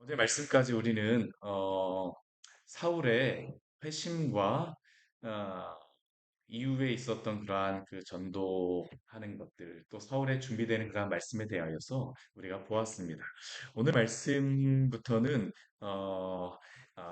오늘 말씀까지 우리는 사울의 회심과 어, 이후에 있었던 그러한 그 전도하는 것들, 또 사울의 준비되는 그러한 말씀에 대하여서 우리가 보았습니다. 오늘 말씀부터는 어,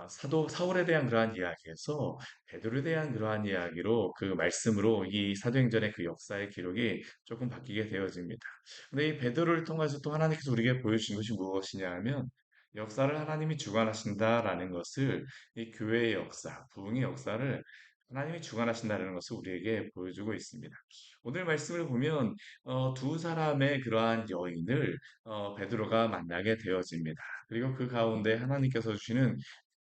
사도 사울에 대한 그러한 이야기에서 베드로에 대한 그러한 이야기로 그 말씀으로 이 사도행전의 그 역사의 기록이 조금 바뀌게 되어집니다. 근데 이 베드로를 통해서 또 하나님께서 우리에게 보여주신 것이 무엇이냐 하면 역사를 하나님이 주관하신다라는 것을 이 교회의 역사, 부흥의 역사를 하나님이 주관하신다는 것을 우리에게 보여주고 있습니다. 오늘 말씀을 보면 두 사람의 그러한 여인을 베드로가 만나게 되어집니다. 그리고 그 가운데 하나님께서 주시는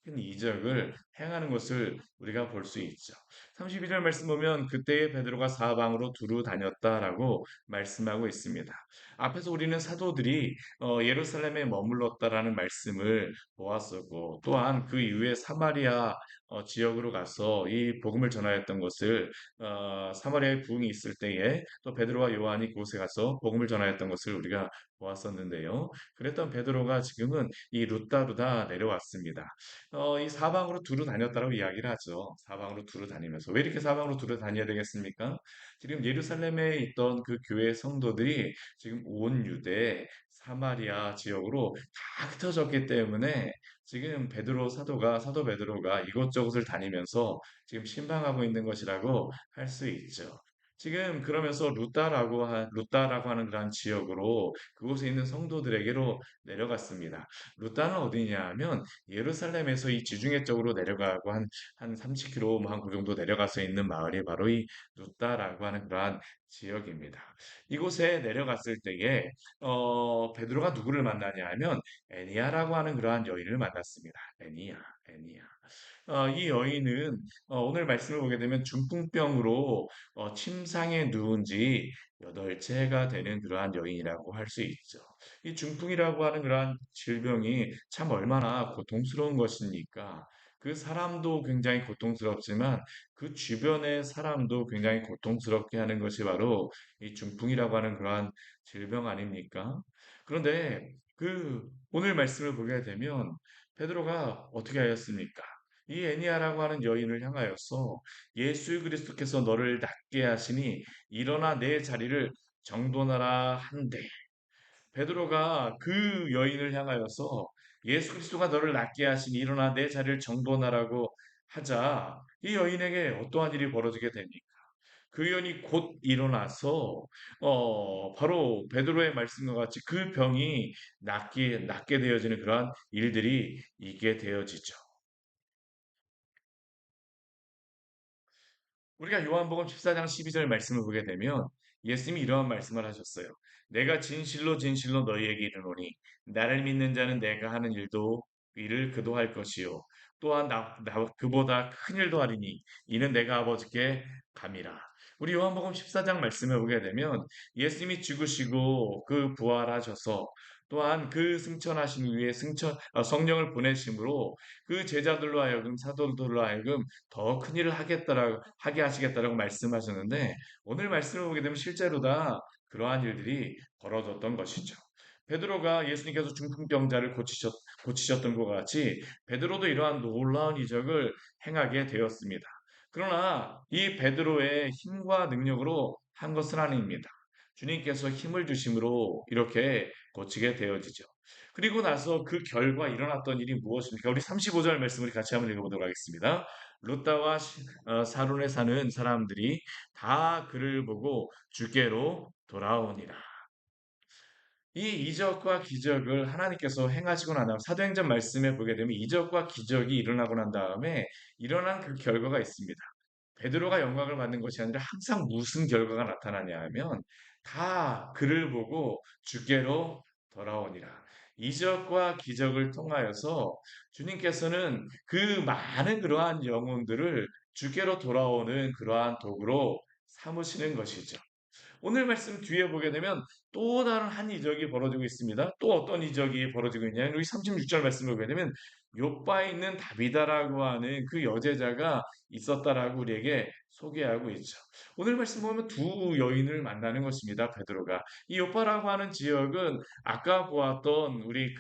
큰 이적을 행하는 것을 우리가 볼 수 있죠. 32절 말씀 보면 그때의 베드로가 사방으로 두루 다녔다라고 말씀하고 있습니다. 앞에서 우리는 사도들이 예루살렘에 머물렀다라는 말씀을 보았었고 또한 그 이후에 사마리아 지역으로 가서 이 복음을 전하였던 것을 사마리아의 부흥이 있을 때에 또 베드로와 요한이 그곳에 가서 복음을 전하였던 것을 우리가 보았었는데요. 그랬던 베드로가 지금은 이 루따루다 내려왔습니다. 이 사방으로 두루 다녔다고 이야기를 하죠. 사방으로 두루 다니면서. 왜 이렇게 사방으로 두루 다녀야 되겠습니까? 지금 예루살렘에 있던 그 교회 성도들이 지금 온 유대, 사마리아 지역으로 다 흩어졌기 때문에 지금 사도 베드로가 이곳저곳을 다니면서 지금 신방하고 있는 것이라고 할 수 있죠. 지금 그러면서 루따라고 하는 그런 지역으로 그곳에 있는 성도들에게로 내려갔습니다. 루따는 어디냐 하면 예루살렘에서 이 지중해 쪽으로 내려가고 한 30km 한 그 정도 내려가서 있는 마을이 바로 이 루따라고 하는 그러한 지역입니다. 이곳에 내려갔을 때에 베드로가 누구를 만나냐 하면 애니야라고 하는 그러한 여인을 만났습니다. 애니야. 이 여인은 오늘 말씀을 보게 되면 중풍병으로 침상에 누운 지 8채가 되는 그러한 여인이라고 할 수 있죠. 이 중풍이라고 하는 그러한 질병이 참 얼마나 고통스러운 것입니까? 그 사람도 굉장히 고통스럽지만 그 주변의 사람도 굉장히 고통스럽게 하는 것이 바로 이 중풍이라고 하는 그러한 질병 아닙니까? 그런데 그 오늘 말씀을 보게 되면 베드로가 어떻게 하였습니까? 이 애니아라고 하는 여인을 향하여서 예수 그리스도께서 너를 낫게 하시니 일어나 내 자리를 정돈하라 한대. 베드로가 그 여인을 향하여서 예수 그리스도가 너를 낫게 하시니 일어나 내 자리를 정돈하라고 하자 이 여인에게 어떠한 일이 벌어지게 됩니까? 그 여인이 곧 일어나서 바로 베드로의 말씀과 같이 그 병이 낫게 되어지는 그러한 일들이 있게 되어지죠. 우리가 요한복음 14장 12절 말씀을 보게 되면 예수님이 이러한 말씀을 하셨어요. 내가 진실로 진실로 너희에게 이르노니 나를 믿는 자는 내가 하는 일을 그도 할 것이요 또한 그보다 큰 일도 하리니 이는 내가 아버지께 감이라. 우리 요한복음 14장 말씀을 보게 되면 예수님이 죽으시고 그 부활하셔서 또한 그 승천하신 후에 성령을 보내심으로 그 제자들로 하여금 사도들로 하여금 더 큰 일을 하게 하시겠다라고 말씀하셨는데 오늘 말씀을 보게 되면 실제로 다 그러한 일들이 벌어졌던 것이죠. 베드로가 예수님께서 중풍병자를 고치셨던 것 같이 베드로도 이러한 놀라운 이적을 행하게 되었습니다. 그러나 이 베드로의 힘과 능력으로 한 것은 아닙니다. 주님께서 힘을 주심으로 이렇게 고치게 되어지죠. 그리고 나서 그 결과 일어났던 일이 무엇입니까? 우리 35절 말씀을 같이 한번 읽어보도록 하겠습니다. 루다와 사론에 사는 사람들이 다 그를 보고 주께로 돌아오니라. 이 이적과 기적을 하나님께서 행하시고 난 다음 사도행전 말씀에 보게 되면 이적과 기적이 일어나고 난 다음에 일어난 그 결과가 있습니다. 베드로가 영광을 받는 것이 아니라 항상 무슨 결과가 나타나냐 하면 다 그를 보고 주께로 돌아오니라. 이적과 기적을 통하여서 주님께서는 그 많은 그러한 영혼들을 주께로 돌아오는 그러한 도구로 삼으시는 것이죠. 오늘 말씀 뒤에 보게 되면 또 다른 한 이적이 벌어지고 있습니다. 또 어떤 이적이 벌어지고 있냐면 우리 36절 말씀을 보게 되면 욥바에 있는 다비다라고 하는 그 여제자가 있었다라고 우리에게 소개하고 있죠. 오늘 말씀 보면 두 여인을 만나는 것입니다. 베드로가. 이 요파라고 하는 지역은 아까 보았던 우리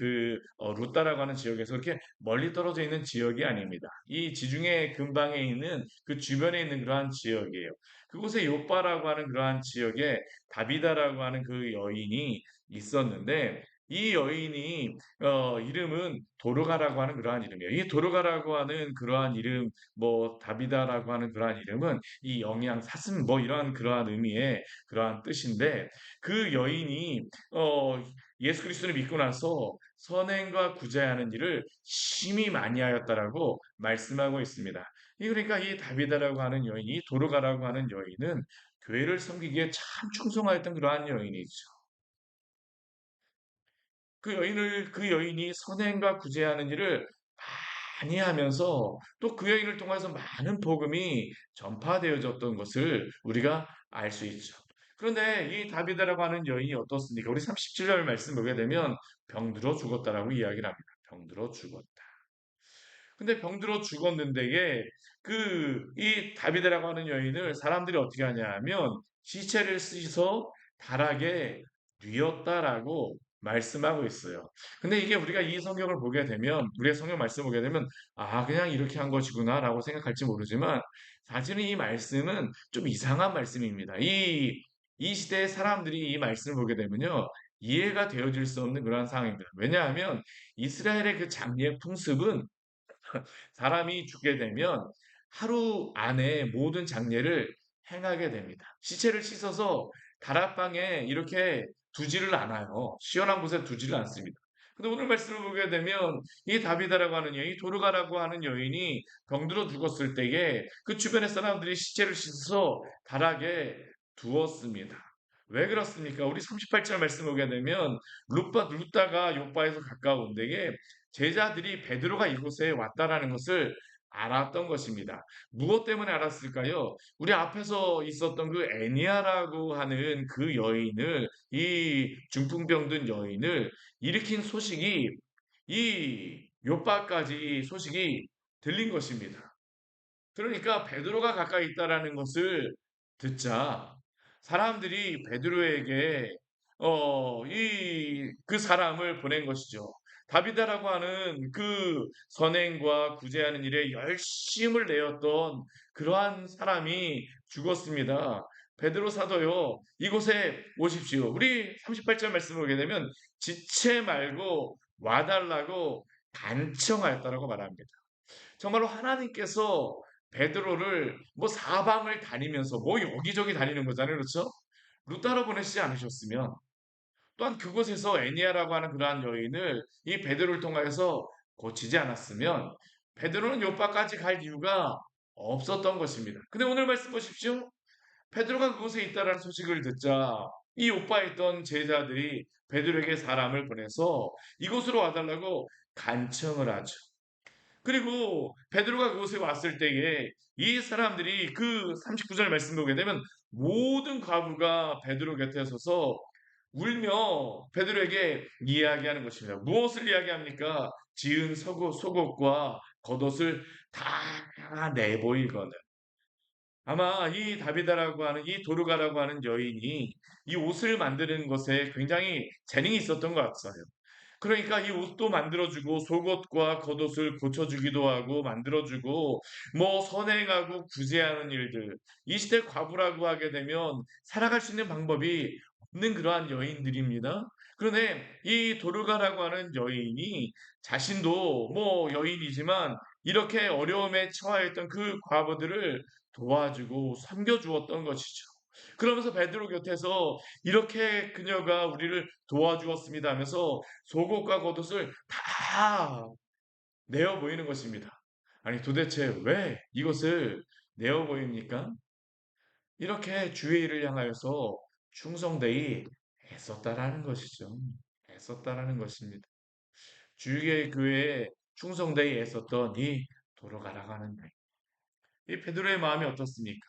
루따라고 하는 지역에서 그렇게 멀리 떨어져 있는 지역이 아닙니다. 이 지중해 근방에 있는 그 주변에 있는 그러한 지역이에요. 그곳에 요파라고 하는 그러한 지역에 다비다라고 하는 그 여인이 있었는데 이 여인이 이름은 도르가라고 하는 그러한 이름이에요. 이 도르가라고 하는 그러한 이름, 뭐 다비다라고 하는 그러한 이름은 이 영양 사슴 뭐 이러한 그러한 의미의 그러한 뜻인데 그 여인이 예수 그리스도를 믿고 나서 선행과 구제하는 일을 심히 많이 하였다라고 말씀하고 있습니다. 그러니까 이 다비다라고 하는 여인, 이 도르가라고 하는 여인은 교회를 섬기기에 참 충성하였던 그러한 여인이죠. 그 여인이 선행과 구제하는 일을 많이 하면서 또 그 여인을 통해서 많은 복음이 전파되어졌던 것을 우리가 알 수 있죠. 그런데 이 다비드라고 하는 여인이 어떻습니까? 우리 37절 말씀 보게 되면 병들어 죽었다라고 이야기를 합니다. 병들어 죽었다. 근데 병들어 죽었는데 이 다비드라고 하는 여인을 사람들이 어떻게 하냐 하면 시체를 씻어 다락에 뉘었다라고 말씀하고 있어요. 근데 이게 우리가 이 성경을 보게 되면 우리가 성경 말씀 보게 되면 아 그냥 이렇게 한 것이구나라고 생각할지 모르지만 사실은 이 말씀은 좀 이상한 말씀입니다. 이 시대의 사람들이 이 말씀을 보게 되면요. 이해가 되어질 수 없는 그러한 상황입니다. 왜냐하면 이스라엘의 그 장례 풍습은 사람이 죽게 되면 하루 안에 모든 장례를 행하게 됩니다. 시체를 씻어서 다락방에 이렇게 두지를 않아요. 시원한 곳에 두지를 않습니다. 근데 오늘 말씀을 보게 되면 이 다비다라고 하는 여인, 이 도르가라고 하는 여인이 병들어 죽었을 때에 그 주변의 사람들이 시체를 씻어서 다락에 두었습니다. 왜 그렇습니까? 우리 38절 말씀 보게 되면 루따가 요바에서 가까운 데에 제자들이 베드로가 이곳에 왔다라는 것을 알았던 것입니다. 무엇 때문에 알았을까요? 우리 앞에서 있었던 그 애니아라고 하는 그 여인을 이 중풍병 든 여인을 일으킨 소식이 이 요바까지 소식이 들린 것입니다. 그러니까 베드로가 가까이 있다라는 것을 듣자 사람들이 베드로에게 그 사람을 보낸 것이죠. 다비다라고 하는 그 선행과 구제하는 일에 열심을 내었던 그러한 사람이 죽었습니다. 베드로 사도요, 이곳에 오십시오. 우리 38절 말씀 보게 되면 지체 말고 와달라고 간청하였다라고 말합니다. 정말로 하나님께서 베드로를 뭐 사방을 다니면서 뭐 여기저기 다니는 거잖아요. 그렇죠? 루따로 보내시지 않으셨으면 또한 그곳에서 애니아라고 하는 그러한 여인을 이 베드로를 통하여서 고치지 않았으면 베드로는 요바까지 갈 이유가 없었던 것입니다. 근데 오늘 말씀 보십시오. 베드로가 그곳에 있다라는 소식을 듣자 이 요바에 있던 제자들이 베드로에게 사람을 보내서 이곳으로 와달라고 간청을 하죠. 그리고 베드로가 그곳에 왔을 때에 이 사람들이 그 39절 말씀 보게 되면 모든 과부가 베드로 곁에 서서 울며 베드로에게 이야기하는 것입니다. 무엇을 이야기합니까? 지은 속옷과 겉옷을 다 내보이거늘. 아마 이 다비다라고 하는 이 도르가라고 하는 여인이 이 옷을 만드는 것에 굉장히 재능이 있었던 것 같아요. 그러니까 이 옷도 만들어주고 속옷과 겉옷을 고쳐주기도 하고 만들어주고 뭐 선행하고 구제하는 일들 이 시대 과부라고 하게 되면 살아갈 수 있는 방법이 없는 그러한 여인들입니다. 그런데 이 도르가라고 하는 여인이 자신도 뭐 여인이지만 이렇게 어려움에 처하였던 그 과부들을 도와주고 섬겨주었던 것이죠. 그러면서 베드로 곁에서 이렇게 그녀가 우리를 도와주었습니다 하면서 속옷과 겉옷을 다 내어 보이는 것입니다. 아니 도대체 왜 이것을 내어 보입니까? 이렇게 주의 일을 향하여서 충성되이 애썼다라는 것이죠. 애썼다라는 것입니다. 주의 교회에 충성되이 애썼던 이 도로가라고 하는 이 베드로의 마음이 어떻습니까?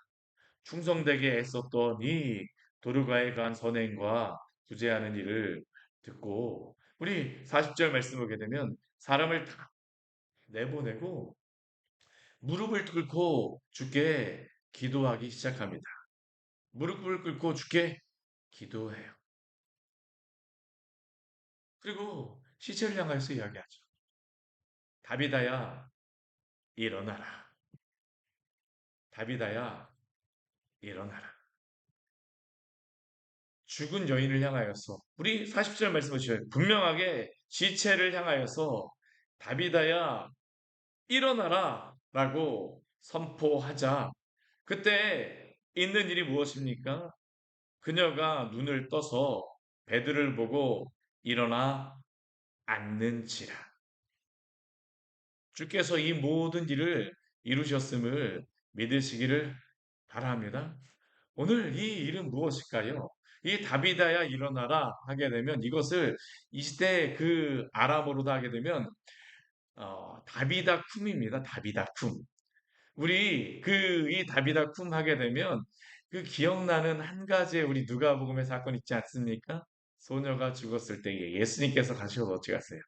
충성되게 애썼던 이 도르가에 관한 선행과 구제하는 일을 듣고 우리 40절 말씀 보게 되면 사람을 다 내보내고 무릎을 꿇고 주께 기도하기 시작합니다. 무릎을 꿇고 주께 기도해요. 그리고 시체를 향해서 이야기하죠. 다비다야, 일어나라. 다비다야, 일어나라. 죽은 여인을 향하여서 우리 40절 말씀을 주셔요. 분명하게 시체를 향하여서 다비다야, 일어나라 라고 선포하자. 그때 있는 일이 무엇입니까? 그녀가 눈을 떠서 베드를 보고 일어나 앉는지라. 주께서 이 모든 일을 이루셨음을 믿으시기를 바랍니다. 오늘 이 일은 무엇일까요? 이 다비다야 일어나라 하게 되면 이것을 이 시대 그 아람어로도 하게 되면 다비다 쿰입니다. 다비다 쿰. 우리 이 다비다 쿰 하게 되면 그 기억나는 한 가지의 우리 누가복음의 사건 있지 않습니까? 소녀가 죽었을 때에 예수님께서 가셔서 어찌 갔어요?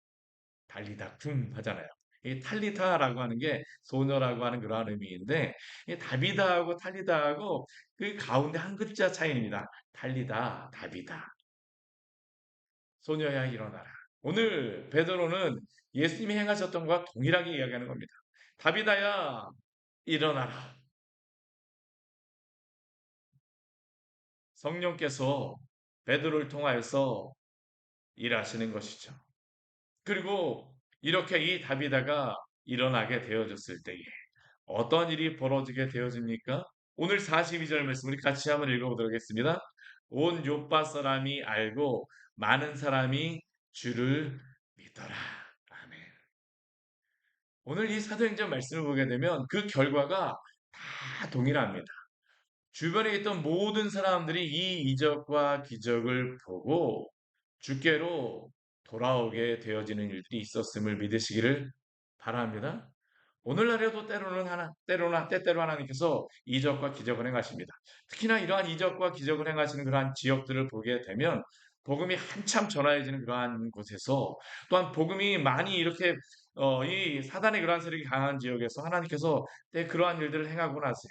달리다 쿵 하잖아요. 이 탈리타라고 하는 게 소녀라고 하는 그러한 의미인데 이 다비다하고 탈리다하고 그 가운데 한 글자 차이입니다. 탈리다, 다비다. 소녀야 일어나라. 오늘 베드로는 예수님이 행하셨던 것과 동일하게 이야기하는 겁니다. 다비다야 일어나라. 성령께서 베드로를 통하여서 일하시는 것이죠. 그리고 이렇게 이 다비다가 일어나게 되어졌을 때에 어떤 일이 벌어지게 되어집니까? 오늘 42절 말씀 우리 같이 한번 읽어보도록 하겠습니다. 온 요파 사람이 알고 많은 사람이 주를 믿더라. 아멘. 오늘 이 사도행전 말씀을 보게 되면 그 결과가 다 동일합니다. 주변에 있던 모든 사람들이 이 이적과 기적을 보고 주께로 돌아오게 되어지는 일들이 있었음을 믿으시기를 바랍니다. 오늘날에도 때때로 하나님께서 이적과 기적을 행하십니다. 특히나 이러한 이적과 기적을 행하시는 그러한 지역들을 보게 되면 복음이 한참 전해지는 그러한 곳에서 또한 복음이 많이 이렇게 이 사단의 그러한 세력이 강한 지역에서 하나님께서 그러한 일들을 행하고 나세요.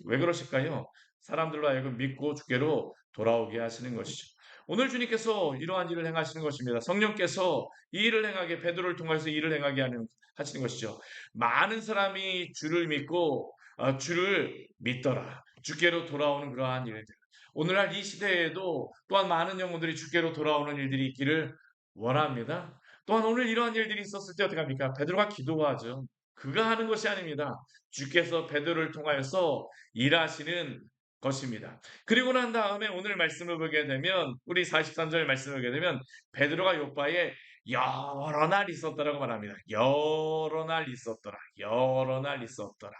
왜 그러실까요? 사람들로 하여금 믿고 주께로 돌아오게 하시는 것이죠. 오늘 주님께서 이러한 일을 행하시는 것입니다. 성령께서 이 일을 행하게 베드로를 통해서 이 일을 행하게 하시는 것이죠. 많은 사람이 주를 믿고 주를 믿더라. 주께로 돌아오는 그러한 일들. 오늘날 이 시대에도 또한 많은 영혼들이 주께로 돌아오는 일들이 있기를 원합니다. 또한 오늘 이러한 일들이 있었을 때 어떻게 합니까? 베드로가 기도하죠. 그가 하는 것이 아닙니다. 주께서 베드로를 통하여서 일하시는 것입니다. 그리고 난 다음에 오늘 말씀을 보게 되면 우리 43절 말씀을 보게 되면 베드로가 요바에 여러 날 있었다라고 말합니다. 여러 날 있었더라. 여러 날 있었더라.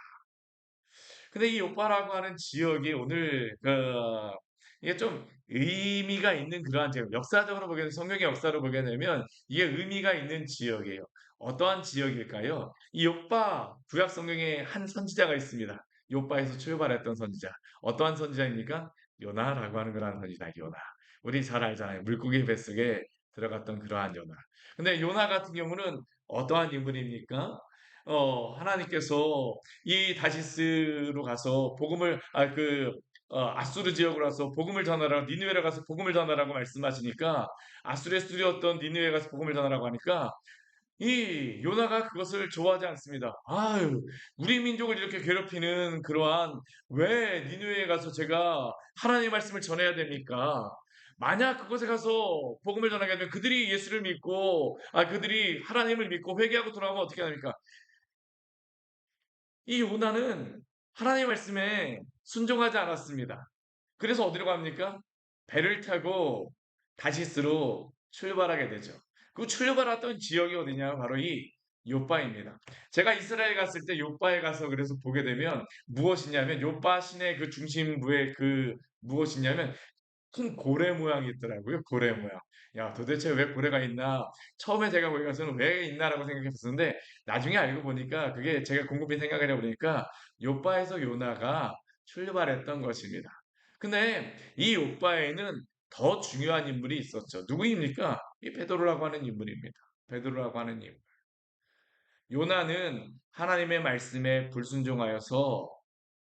근데 이 요바라고 하는 지역이 오늘 이게 좀 의미가 있는 그러한 지역, 역사적으로 보게 되면 성경의 역사로 보게 되면 이게 의미가 있는 지역이에요. 어떠한 지역일까요? 이 요바 구약 성경에 한 선지자가 있습니다. 요바에서 출발했던 선지자. 어떠한 선지자입니까? 요나라고 하는 그러한 선지자, 요나. 우리 잘 알잖아요. 물고기 뱃속에 들어갔던 그러한 요나. 근데 요나 같은 경우는 어떠한 인물입니까? 하나님께서 이 다시스로 가서 복음을 아수르 지역으로 가서 복음을 전하라고 니느웨로 가서 복음을 전하라고 말씀하시니까 아수르에 쓰였던 니느웨에 가서 복음을 전하라고 하니까 이 요나가 그것을 좋아하지 않습니다. 아유, 우리 민족을 이렇게 괴롭히는 그러한 왜 니느웨에 가서 제가 하나님의 말씀을 전해야 됩니까? 만약 그곳에 가서 복음을 전하게 되면 그들이 예수를 믿고 그들이 하나님을 믿고 회개하고 돌아오면 어떻게 합니까? 이 요나는 하나님의 말씀에 순종하지 않았습니다. 그래서 어디로 갑니까? 배를 타고 다시스로 출발하게 되죠. 그 출발했던 지역이 어디냐? 바로 이 요바입니다. 제가 이스라엘 갔을 때 요바에 가서 그래서 보게 되면 무엇이냐면 요바 시내 그 중심부에 무엇이냐면 큰 고래 모양이 있더라고요. 고래 모양. 야, 도대체 왜 고래가 있나? 처음에 제가 거기 가서는 왜 있나라고 생각했었는데 나중에 알고 보니까 그게 제가 곰곰이 생각을 해보니까 요바에서 요나가 출발했던 것입니다. 근데 이 요바에는 더 중요한 인물이 있었죠. 누구입니까? 이 베드로라고 하는 인물입니다. 베드로라고 하는 인물. 요나는 하나님의 말씀에 불순종하여서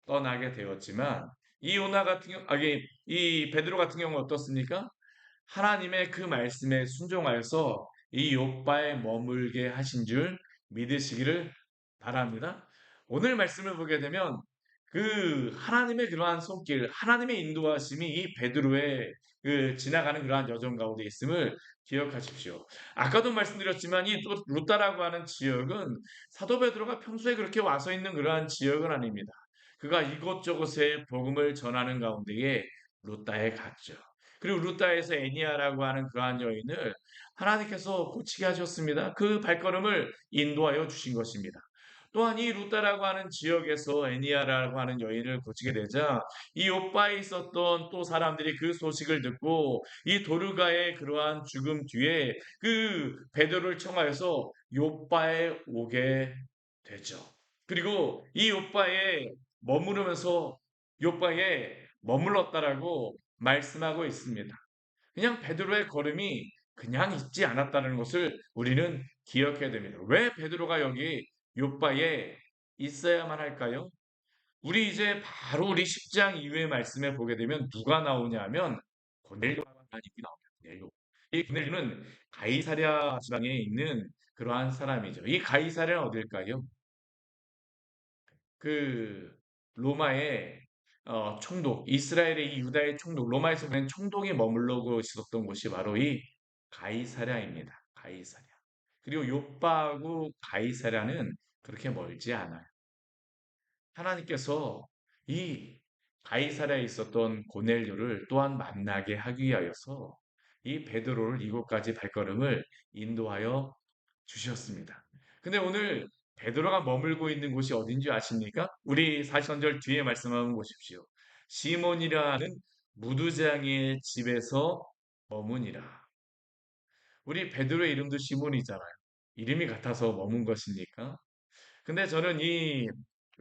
떠나게 되었지만 이 요나 같은 경우, 이 베드로 같은 경우는 어떻습니까? 하나님의 그 말씀에 순종하여서 이 요바에 머물게 하신 줄 믿으시기를 바랍니다. 오늘 말씀을 보게 되면 그 하나님의 그러한 손길, 하나님의 인도하심이 이 베드로의 그 지나가는 그러한 여정 가운데 있음을 기억하십시오. 아까도 말씀드렸지만 이 루따라고 하는 지역은 사도 베드로가 평소에 그렇게 와서 있는 그러한 지역은 아닙니다. 그가 이곳저곳에 복음을 전하는 가운데에 루따에 갔죠. 그리고 루따에서 애니아라고 하는 그러한 여인을 하나님께서 고치게 하셨습니다. 그 발걸음을 인도하여 주신 것입니다. 또한 이 루따라고 하는 지역에서 애니아라고 하는 여인을 고치게 되자 이 요바에 있었던 또 사람들이 그 소식을 듣고 이 도르가의 그러한 죽음 뒤에 그 베드로를 청하여서 요바에 오게 되죠. 그리고 이 요바에 머무르면서 요바에 머물렀다라고 말씀하고 있습니다. 그냥 베드로의 걸음이 그냥 있지 않았다는 것을 우리는 기억해야 됩니다. 왜 베드로가 여기 요바에 있어야만 할까요? 우리 이제 바로 우리 10장 이후의 말씀에 보게 되면 누가 나오냐 하면 고넬료라는 이름이 나옵니다. 고넬료. 이 고넬료는 가이사랴 지방에 있는 그러한 사람이죠. 이 가이사랴는 어딜까요? 그 로마의 총독, 이스라엘의 이 유다의 총독, 로마에서 보낸 총독이 머물러 있었던 곳이 바로 이 가이사랴입니다. 가이사랴. 그리고 요바하고 가이사랴는 그렇게 멀지 않아요. 하나님께서 이 가이사랴에 있었던 고넬료를 또한 만나게 하기 위하여서 이 베드로를 이곳까지 발걸음을 인도하여 주셨습니다. 근데 오늘 베드로가 머물고 있는 곳이 어딘지 아십니까? 우리 40절 뒤에 말씀하면 보십시오. 시몬이라는 무두장의 집에서 머무니라. 우리 베드로의 이름도 시몬이잖아요. 이름이 같아서 머문 것입니까? 근데 저는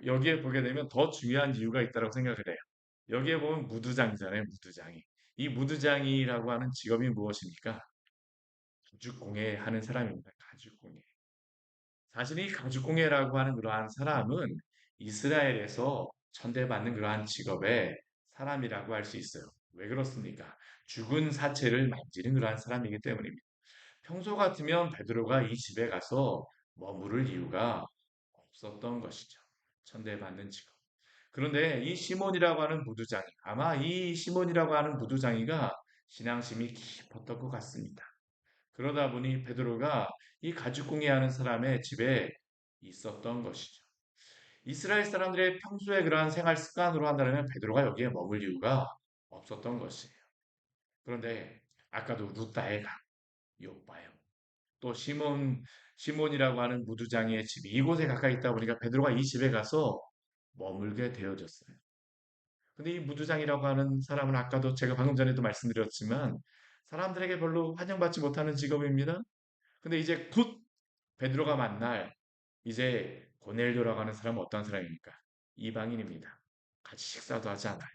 여기에 보게 되면 더 중요한 이유가 있다고 생각을 해요. 여기에 보면 무두장이잖아요, 무두장이. 이 무두장이라고 하는 직업이 무엇입니까? 가죽공예 하는 사람입니다. 가죽공예. 사실 이 가죽공예라고 하는 그러한 사람은 이스라엘에서 천대받는 그러한 직업의 사람이라고 할 수 있어요. 왜 그렇습니까? 죽은 사체를 만지는 그러한 사람이기 때문입니다. 평소 같으면 베드로가 이 집에 가서 머무를 이유가 없었던 것이죠. 천대받는 직업. 그런데 이 시몬이라고 하는 무두장이, 아마 이 시몬이라고 하는 무두장이가 신앙심이 깊었던 것 같습니다. 그러다 보니 베드로가 이 가죽공예하는 사람의 집에 있었던 것이죠. 이스라엘 사람들의 평소에 그러한 생활 습관으로 한다면 베드로가 여기에 머물 이유가 없었던 것이에요. 그런데 아까도 루다에 가, 요바요. 또 시몬이라고 하는 무두장의 집이 이곳에 가까이 있다 보니까 베드로가 이 집에 가서 머물게 되어졌어요. 근데 이 무두장이라고 하는 사람은 아까도 제가 방금 전에도 말씀드렸지만 사람들에게 별로 환영받지 못하는 직업입니다. 근데 이제 곧 베드로가 만날 이제 고넬료라고 하는 사람은 어떤 사람입니까? 이방인입니다. 같이 식사도 하지 않아요.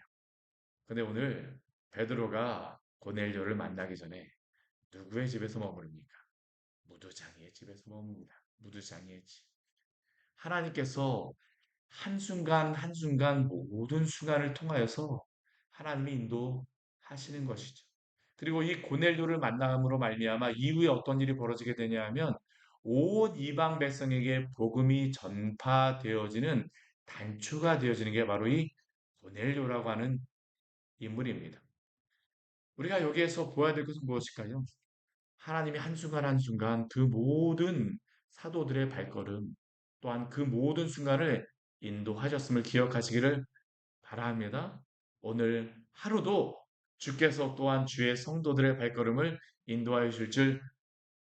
근데 오늘 베드로가 고넬료를 만나기 전에 누구의 집에서 머무릅니까? 무두장이의 집에서 머뭅니다. 무두장이의 집. 하나님께서 한순간 한순간 모든 순간을 통하여서 하나님이 인도하시는 것이죠. 그리고 이 고넬료를 만남으로 말미암아 이후에 어떤 일이 벌어지게 되냐면 온 이방 백성에게 복음이 전파되어지는 단초가 되어지는 게 바로 이 고넬료라고 하는 인물입니다. 우리가 여기에서 보아야 될 것은 무엇일까요? 하나님이 한순간 한순간 그 모든 사도들의 발걸음 또한 그 모든 순간을 인도하셨음을 기억하시기를 바랍니다. 오늘 하루도 주께서 또한 주의 성도들의 발걸음을 인도하여 주실 줄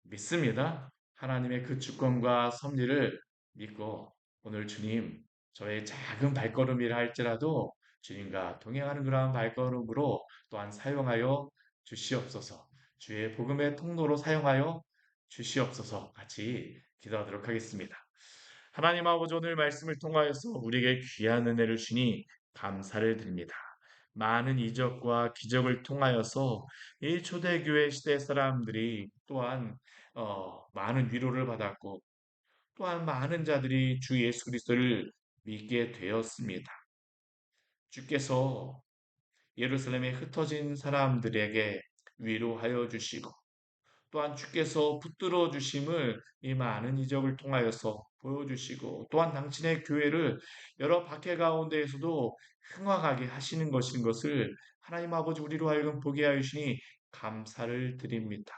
믿습니다. 하나님의 그 주권과 섭리를 믿고 오늘 주님 저의 작은 발걸음이라 할지라도 주님과 동행하는 그러한 발걸음으로 또한 사용하여 주시옵소서. 주의 복음의 통로로 사용하여 주시옵소서. 같이 기도하도록 하겠습니다. 하나님 아버지 오늘 말씀을 통하여서 우리에게 귀한 은혜를 주니 감사를 드립니다. 많은 이적과 기적을 통하여서 이 초대교회 시대 사람들이 또한 많은 위로를 받았고 또한 많은 자들이 주 예수 그리스도를 믿게 되었습니다. 주께서 예루살렘에 흩어진 사람들에게 위로하여 주시고 또한 주께서 붙들어 주심을 이 많은 이적을 통하여서 보여주시고 또한 당신의 교회를 여러 박해 가운데에서도 흥왕하게 하시는 것인 것을 하나님 아버지 우리로 하여금 보게 하여 주시니 감사를 드립니다.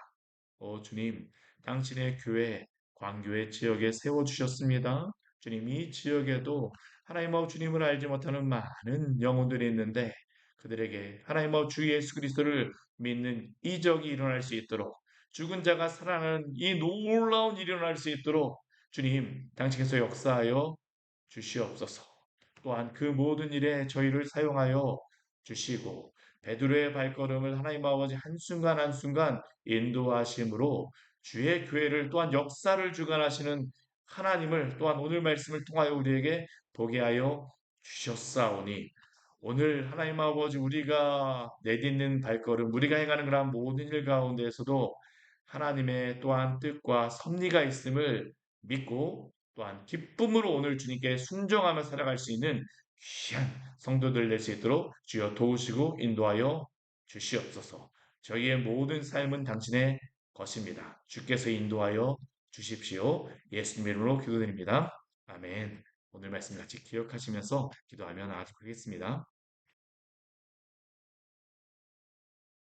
주님, 당신의 교회, 광교의 지역에 세워주셨습니다. 주님, 이 지역에도 하나님의 주님을 알지 못하는 많은 영혼들이 있는데 그들에게 하나님의 주 예수 그리스도를 믿는 이적이 일어날 수 있도록 죽은 자가 살아나는 이 놀라운 일이 일어날 수 있도록 주님, 당신께서 역사하여 주시옵소서. 또한 그 모든 일에 저희를 사용하여 주시고 베드로의 발걸음을 하나님 아버지 한순간 한순간 인도하심으로 주의 교회를 또한 역사를 주관하시는 하나님을 또한 오늘 말씀을 통하여 우리에게 보게 하여 주셨사오니 오늘 하나님 아버지 우리가 내딛는 발걸음 우리가 행하는 그러한 모든 일 가운데에서도 하나님의 또한 뜻과 섭리가 있음을 믿고 또한 기쁨으로 오늘 주님께 순종하며 살아갈 수 있는 귀한 성도들 될 수 있도록 주여 도우시고 인도하여 주시옵소서. 저희의 모든 삶은 당신의 것입니다. 주께서 인도하여 주십시오. 예수님 이름으로 기도드립니다. 아멘. 오늘 말씀 같이 기억하시면서 기도하며 나아가겠습니다.